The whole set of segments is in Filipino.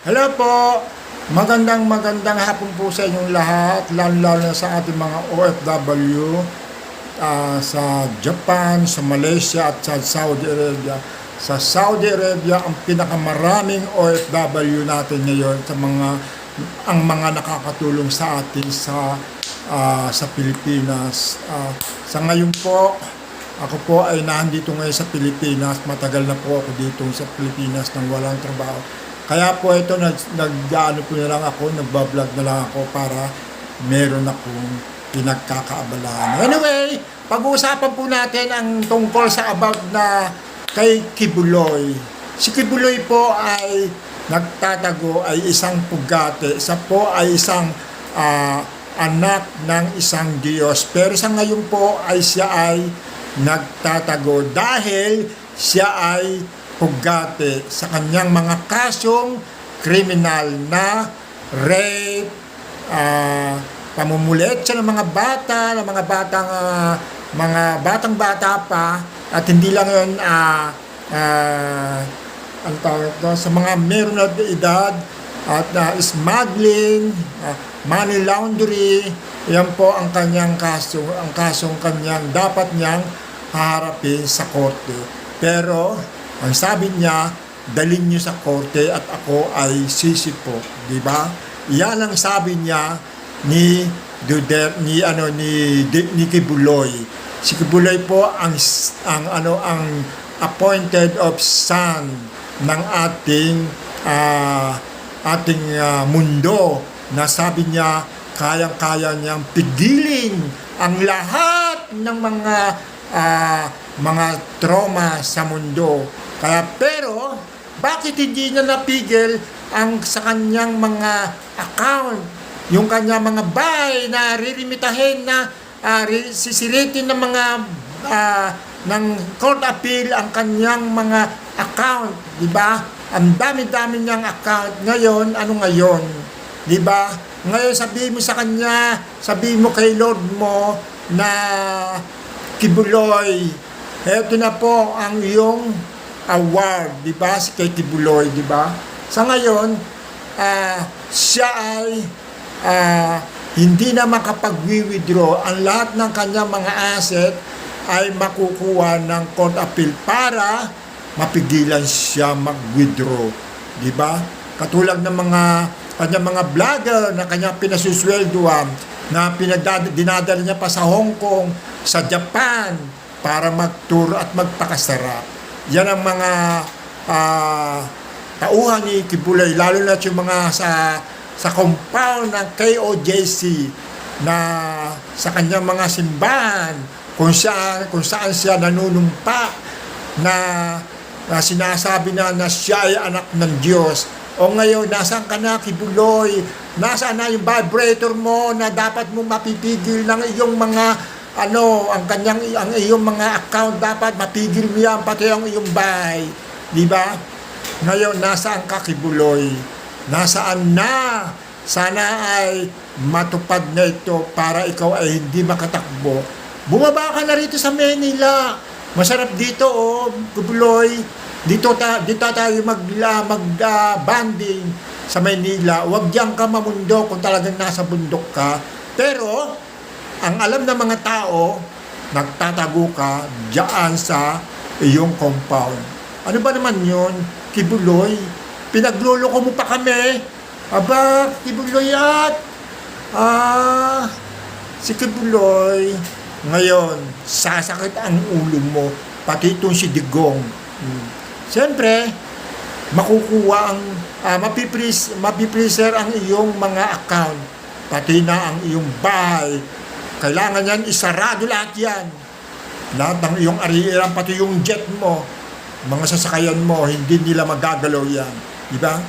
Hello po! Magandang hapon po sa inyong lahat, lalo na sa ating mga OFW sa Japan, sa Malaysia at sa Saudi Arabia. Sa Saudi Arabia, ang pinakamaraming OFW natin ngayon ang mga nakakatulong sa atin sa Pilipinas. Sa ngayon po, ako po ay nandito ngayon sa Pilipinas. Matagal na po ako dito sa Pilipinas nang walang trabaho. Kaya po ito, nag-ano po na lang ako, nagbablog na lang ako para meron akong pinagkakaabalahan. Anyway, pag-uusapan po natin ang tungkol sa about na kay Kibuloy. Si Kibuloy po ay nagtatago, ay isang pugate. Isa po ay isang anak ng isang Diyos. Pero sa ngayon po ay siya ay nagtatago dahil siya ay pugate sa kanyang mga kasong kriminal na rape, pamumulit siya ng mga bata, mga batang-bata pa, at hindi lang yun ang tawag ito, sa mga meron na edad, at smuggling, money laundry. Yan po ang kanyang kaso, ang kasong kanyang dapat niyang haharapin sa korte. Pero ang sabi niya, dalhin niyo sa korte at ako ay sisipo, di ba? Yan ang sabi niya ni Kibuloy. Si Kibuloy po ang appointed of son ng ating mundo, na sabi niya kayang-kaya niyang pigilin ang lahat ng mga trauma sa mundo. Pero bakit hindi niya napigil sa kanyang mga account, yung kanyang mga bahay na ririmitahin na sisiritin ng mga ng court appeal ang kanyang mga account, di ba? Ang dami-dami niyang account ngayon. Ano ngayon, di ba? Ngayon sabihin mo sa kanya, sabihin mo kay Lord mo na Kibuloy, eto na po ang iyong award, di ba? Si kay Kibuloy, di ba? Sa ngayon, siya ay hindi na makapag-withdraw. Ang lahat ng kanyang mga asset ay makukuha ng court appeal para mapigilan siya mag-withdraw, di ba? Katulad ng kanyang mga vlogger na kanyang pinasusweldoan, na dinadala niya pa sa Hong Kong, sa Japan, para mag-tour at magpakasarap. Yan ang mga tauhan ni Kibuloy, lalo na yung mga sa compound ng KOJC, na sa kanyang mga simbahan, kung saan siya nanunumpa, na sinasabi na siya ay anak ng Diyos. O ngayon, nasaan ka na, Kibuloy? Nasaan na yung vibrator mo na dapat mo mapipigil ng iyong mga ang iyong mga account, dapat mapigil mo yan, pati ang iyong bahay, di ba? Ngayon, nasaan ka, Kibuloy? Nasaan na? Sana ay matupad na ito para ikaw ay hindi makatakbo. Bumaba ka na rito sa Manila. Masarap dito, Kibuloy. Dito tayo mag-banding sa Manila. Huwag diyan ka mamundo kung talagang nasa bundok ka. Pero ang alam ng mga tao, nagtatago ka diyan sa iyong compound. Ano ba naman yun, Kibuloy? Pinagluloko mo pa kami. Aba, Kibuloy si Kibuloy, ngayon, sasakit ang ulo mo, pati itong si Digong. Siyempre, makukuha mapipreser ang iyong mga account, pati na ang iyong bahay. Kailangan yan, isarado lahat yan. Lahat ng iyong ariran, pati yung jet mo, mga sasakayan mo, hindi nila magagalaw yan. Diba?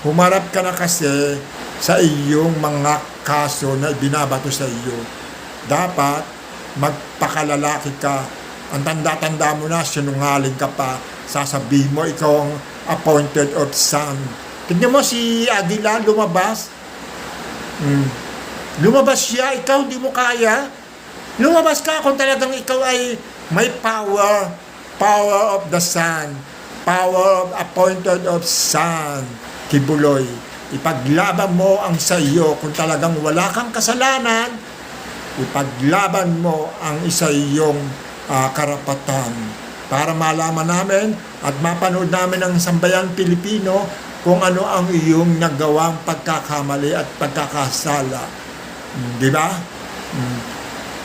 Humarap ka na kasi sa iyong mga kaso na binabato sa iyo. Dapat magpakalalaki ka. Ang tanda-tanda mo na, sinungaling ka pa. Sasabihin mo, ikaw ang appointed of son. Tignan mo si Aguila, lumabas. Lumabas siya, ikaw di mo kaya. Lumabas ka kung talagang ikaw ay may power of the sun. power of appointed of Son, Kibuloy. Ipaglaban mo ang sa iyo kung talagang wala kang kasalanan, ipaglaban mo ang isa iyong karapatan para malaman namin at mapanood namin ng sambayan Pilipino kung ano ang iyong nagawang pagkakamali at pagkakasala. Di ba?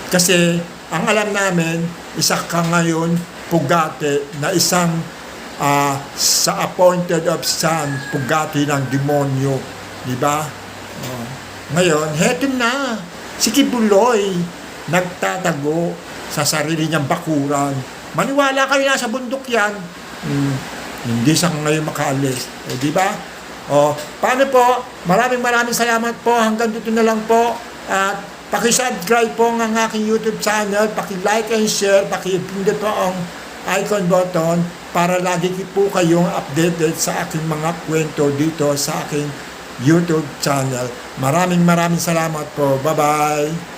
Kasi ang alam namin, isa ka ngayon pugate na isang sa appointed of Son, pugati ng demonyo. Di ba? Ngayon, heto na. Si Kibuloy nagtatago sa sarili niyang bakuran. Maniwala kayo, nasa bundok yan. Hindi siya ngayon makaalis. Di ba? Paano po? Maraming salamat po. Hanggang dito na lang po. At paki-subscribe po ng aking YouTube channel. Paki-like and share. Paki-pindot po ang icon button para lagi po kayong updated sa aking mga kwento dito sa aking YouTube channel. Maraming salamat po. Bye-bye!